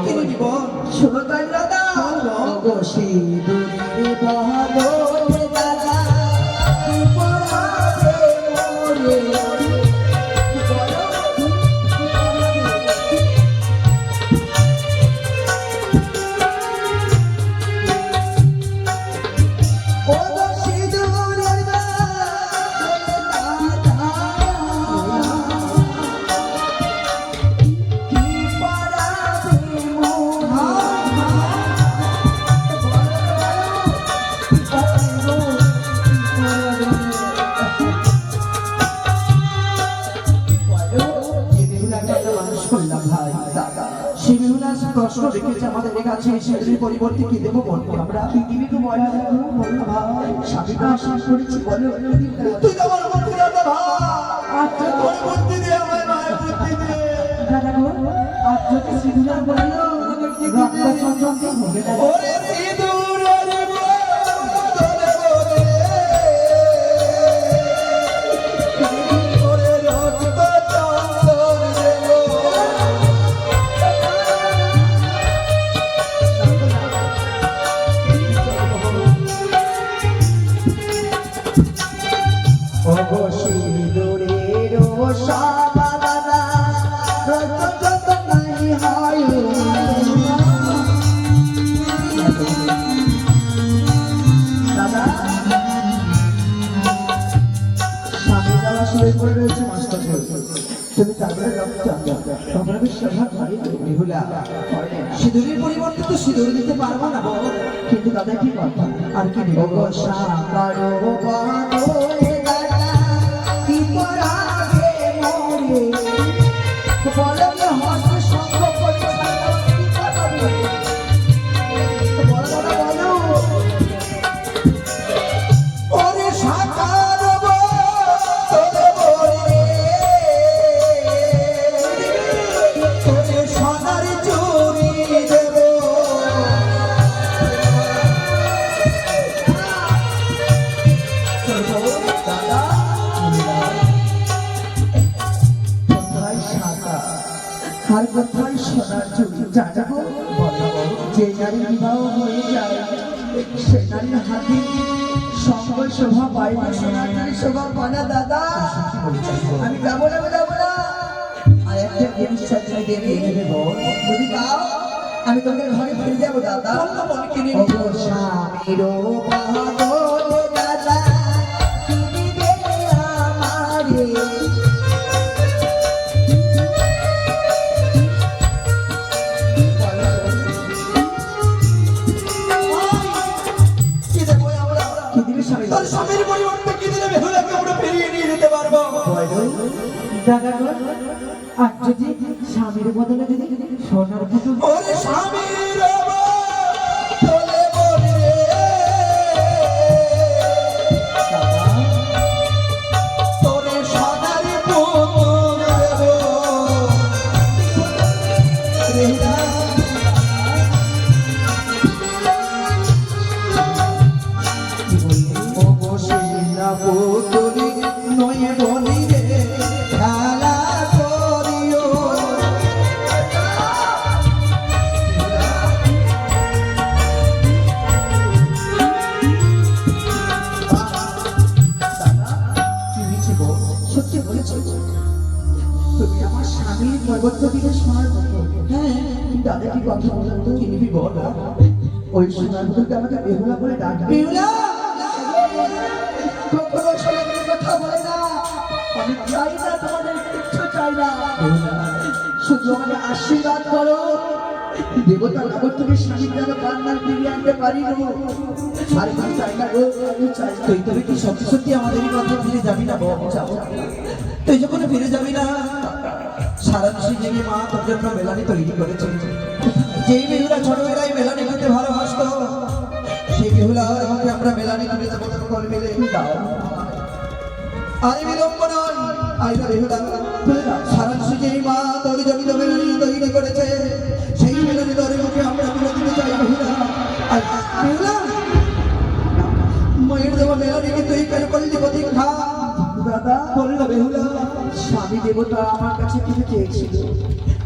Speaker 5: কিনে দিব
Speaker 6: শোনো তাই দাদা,
Speaker 5: গো সিঁদুরে বলো দাদা পরাবে মোরে। কষ্ট রেখেছে আমাদের কাছে, সেই পরিবর্তে কি দেবো বলবো আমরা? কি দিবি তো বলো ভাই। স্বামীকে আশ্বাস করেছি বলো তুই তো আমার বন্ধু দাদা ভাই। আচ্ছা পরিবর্তে দিয়ে আমার মায়ের বুদ্ধি দে
Speaker 6: দাদা গো। আর যদি সিঁদুর বললো রক্ত চঞ্চল হবে না।
Speaker 5: ওরে সিঁদুরের বদলে বদলে ওরে রক্ত চঞ্চল দেবো। তুমি তারপরে বেহুলা সিঁদুরের পরিবর্তে তো সিঁদুর দিতে পারবো না বল।
Speaker 6: কিন্তু দাদা কি কথা
Speaker 5: আর কি দেবো গো সাকারো বাদলে দাদা কি পরাগে মোরে বললে হস্ত সঙ্গ করে ছাড়া কি করবে বলো বলো ওরে সাকারো বাদলে মোরে তোরে সোনার চুরি দেবো আর কোথায় সোনার চুরি জানাবো যে নারী বিবাহ হয়ে যায় সে নারীর হাতে সঙ্গ শোভা পায় না, সোনার চুরি শোভা পায় না দাদা। আমি যাবো না আর একটা জিনিস চাই দিয়ে দেবো যদি দাও আমি তোকে ঘরে ফিরে যাবো দাদা। ও গো স্বামীরও বাদলে দাদা কি দিবে আমারে তোর স্বামীর পরিবর্তে কি দিলে বেহুলাকে আমরা ফিরিয়ে নিয়ে যেতে পারবো?
Speaker 6: দাদা গো আর যদি স্বামীর বদলে যদি সোনার পুতুল
Speaker 5: ওরে স্বামীর বদলে বলি রে তোরে সোনার পুতুল দেবো রেহা ও গো শিলা পুতুলি নয় বলি রে খেলা করিও সত্যি বলেছো তুমি আমার স্বামীর নৈবত্য দিলে সোনার মতো। হ্যাঁ দাদা কি কথা বলো তো কি নিবি বল ওই সোনার মতোকে আমাকে বেহুলা বলে ডাকবে। বেহুলা কখনো সোনার কথা বলে না, আমি চাই না তোমাদের কিচ্ছু চাই না, শুধু আমাকে আশীর্বাদ করো দেবতা নগর থেকে স্বামীর যেন কান্নার ফিরিয়ে আনতে পারি গো। আর কি চাই না গো, আমি চাই তুই তবে কি সত্যি সত্যি আমাদের কথা ফিরে যাবি না বাবা? যাবো তুই যখন ফিরে যাবি না সারা দেশে যে মা তোর জন্য মেলানি তৈরি করেছে, যেই বেহুলা ছোটবেলায় মেলানি করতে ভালোবাসতো সেই বেহুলা আমাকে আমরা মেলানি তুলে দেবো সকল মিলে দাও। আর বিলম্ব নয় আইলা বেহুলা তুলে দাও। সারা দেশে যেই মা তোর জন্য মেলানি তৈরি করেছে সেই মেলানি তোর মুখে আমরা তুলে দিতে চাই বেহুলা। আর বেহুলা মায়ের দেওয়া মেলানিকে তুই কেন করলি প্রতীক্ষা? দাদা বললো বেহুলা স্বামী দেবতা আমার কাছে কিছু চেয়েছিল,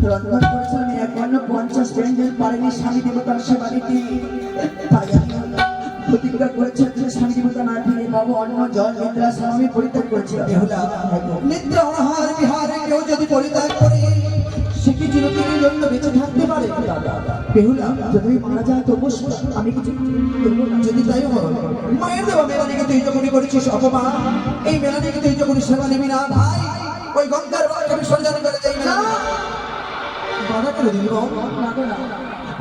Speaker 5: রন্ধন করেছিলাম 51 ব্যঞ্জন পারেনি স্বামী দেবতার সেবা দিতে, তাই আমি প্রতিজ্ঞা করেছেন যে স্বামী দেবতা না ফিরে পাবো অন্য জল নিদ্রা স্বামী পরিত্যাগ করেছিল। বেহুলা নিদ্রা অনাহার বিহারে কেউ যদি পরিত্যাগ করে সে কি চিরদিনের জন্য বেঁচে থাকতে পারে? বেহুলা যদি মারা যায় তবু আমি কিছু করবো না। যদি তাই হয় মায়ের দেওয়া মেলানিকে তুই যখনই করেছিস অপমান, এই মেলানিকে তুই যখনই সেবা নিবি না ভাই ওই গঙ্গার বাড়ি আমি সঞ্চালন করে যাই না বাধা করে দিবি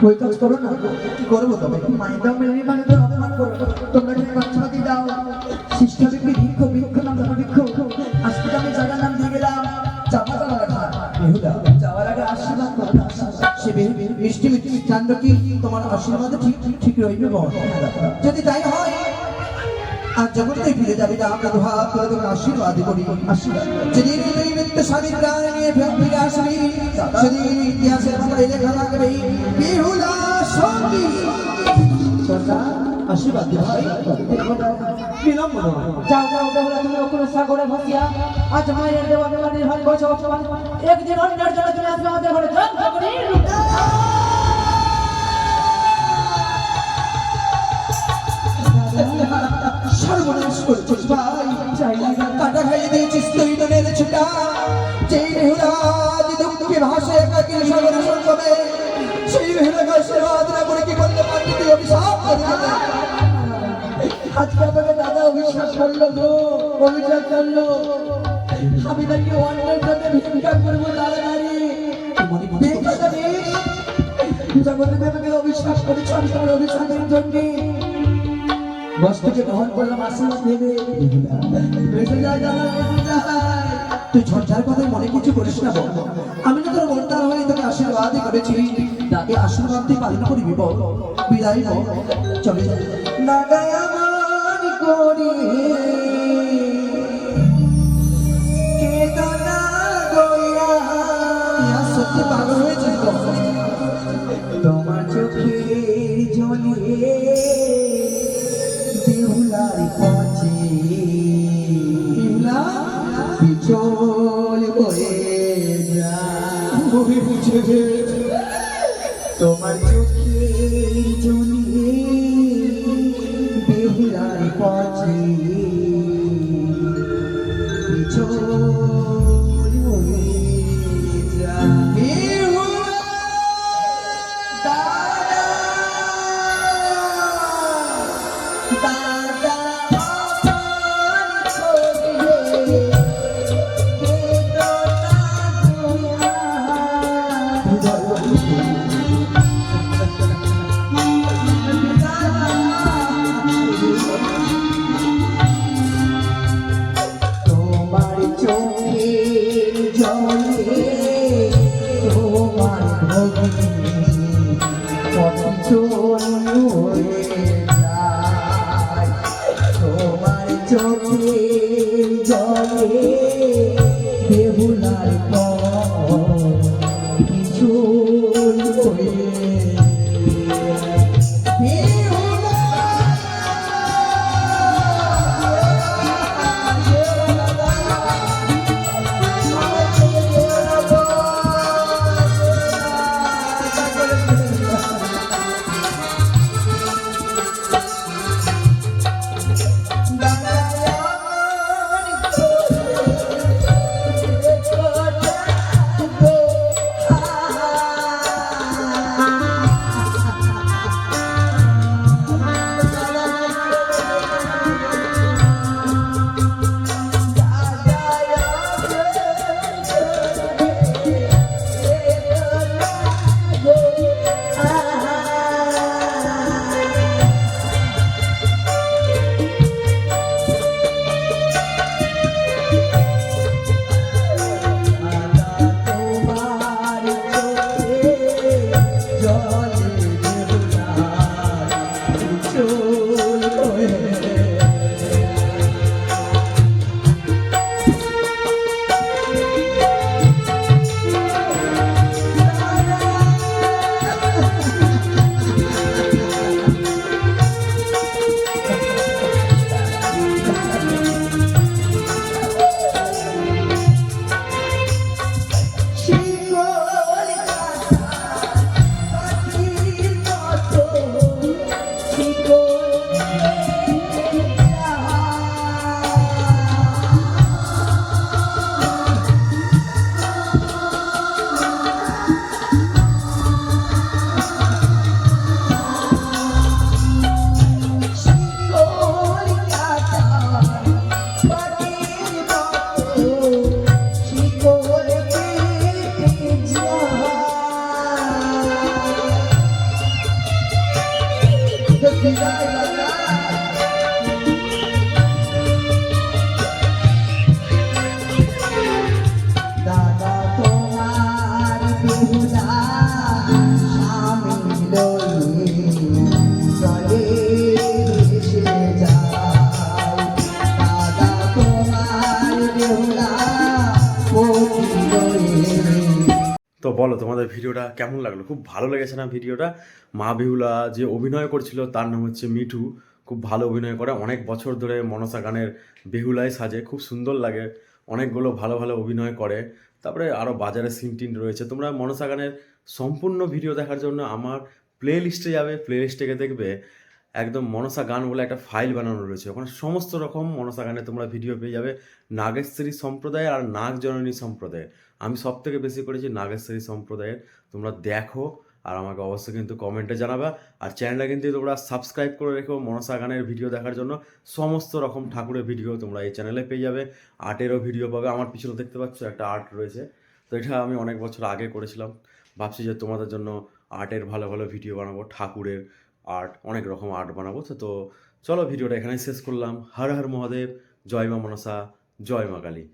Speaker 5: ওই কাজ করো না। কি করবো তবে মায়ের দেওয়া মেলানি মানে তো অপমান করবো। তোমরা যদি বাচ্চাপাতি দাও শিষ্টা বিক্রি ভিক্ষ ভিক্ষ নাম ধরো ভিক্ষ আজকে আমি জায়গার নাম দিয়ে গেলাম চাপা চাপা রাখা। বেহুলা যাওয়ার আগে আশীর্বাদ করো না, সে মিষ্টি মিষ্টি চান্দ কি তোমার আশীর্বাদে ঠিক ঠিক রইবে বল। যদি তাই হয় আর যখন তুই ফিরে যাবি না আমরা দুহাত করে তোকে আশীর্বাদ করি। আশীর্বাদ যেদিন তুই মৃত্যু স্বামীর প্রাণ নিয়ে ফিরে আসবি সেদিন ইতিহাসের পাতায় লেখা থাকবে বেহুলা সঙ্গী। আশীর্বাদ দি ভাই বিলম্ব নয়।
Speaker 3: যাও যাও বেহুলা তুমি ওখানে সাগরে ভাসিয়া আজ মায়ের দেওয়া মেলানির হারি বসে অপমান একদিন অন্যের জন্য তুমি আসবে আমাদের ঘরে। যাও সাগরে
Speaker 5: সর্বনাশ করছিস ভাই, কাটা খাইয়ে দিয়েছিস তুই নুনের ছুটা। যেই বেহুলা দুঃখে ভাসে একাকী সাগরের সঙ্গমে সেই বেহুলাকে আশীর্বাদ না করে কি করলে পারবি তুই? অভিশাপ করবি আজকে আমাকে দাদা অভিশাপ করলো গো, অভিশাপ করলো। আমি নাকি অন্যের সাথে ভিক্ষা করবো দাঁড়াদাঁড়ি। জগতে দেবকে অবিশ্বাস করে সংসার অভিশাপের জন্য বস্তুকে গ্রহণ করলাম আশীর্বাদ নেবে বেঁচে যায় জানা বেঁচে যায়। তুই ঝঞ্ঝার কথা মনে কিছু করিস না বল, আমি না তোর বর্তার হয়ে তোকে আশীর্বাদই করেছি, তাকে আশীর্বাদ তুই পালন করবি বল, বিদায় বল, চলে যা না গায় আমার করি কেদনা গয়া। ইয়া সত্যি পাগল হয়েছে তো তোমার চোখের জলে বেহুলার পচে পিছল বয়ে যায় তোমার চোখের জলে বেহুলার পচে পিছল বয়ে যায়। তোমার চোখের জলে তোমার ভগিনী পথচল হয়ে যায়। তোমার চোখের জলে বেহুলার কিছু
Speaker 4: তো বলো তোমাদের ভিডিওটা কেমন লাগলো? খুব ভালো লেগেছে না ভিডিওটা? মা বেহুলা যে অভিনয় করছিল তার নাম হচ্ছে মিঠু, খুব ভালো অভিনয় করে, অনেক বছর ধরে মনসা গানের বেহুলায় সাজে, খুব সুন্দর লাগে, অনেকগুলো ভালো ভালো অভিনয় করে। তারপরে আরও বাজারে সিন টিন রয়েছে। তোমরা মনসা গানের সম্পূর্ণ ভিডিও দেখার জন্য আমার প্লে লিস্টে যাবে, প্লে লিস্টে দেখবে একদম মনসা গান বলে একটা ফাইল বানানো রয়েছে, ওখানে সমস্ত রকম মনসা গানে তোমরা ভিডিও পেয়ে যাবে, নাগেশ্বরী সম্প্রদায় আর নাগ জননী সম্প্রদায়ের। আমি সব থেকে বেশি করেছি নাগেশ্বরী সম্প্রদায়ের। তোমরা দেখো আর আমাকে অবশ্যই কিন্তু কমেন্টে জানাবা। আর চ্যানেলটা কিন্তু তোমরা সাবস্ক্রাইব করে রেখো মনসা গানের ভিডিও দেখার জন্য। সমস্ত রকম ঠাকুরের ভিডিও তোমরা এই চ্যানেলে পেয়ে যাবে, আর্টেরও ভিডিও পাবে। আমার পিছনে দেখতে পাচ্ছ একটা আর্ট রয়েছে, তো এটা আমি অনেক বছর আগে করেছিলাম, ভাবছি যে তোমাদের জন্য আর্টের ভালো ভালো ভিডিও বানাবো, ঠাকুরের আর্ট, অনেক রকম আর্ট বানাবো। তো চলো ভিডিওটা এখানেই শেষ করলাম। হর হর মহাদেব, জয় মা মনসা, জয় মা কালী।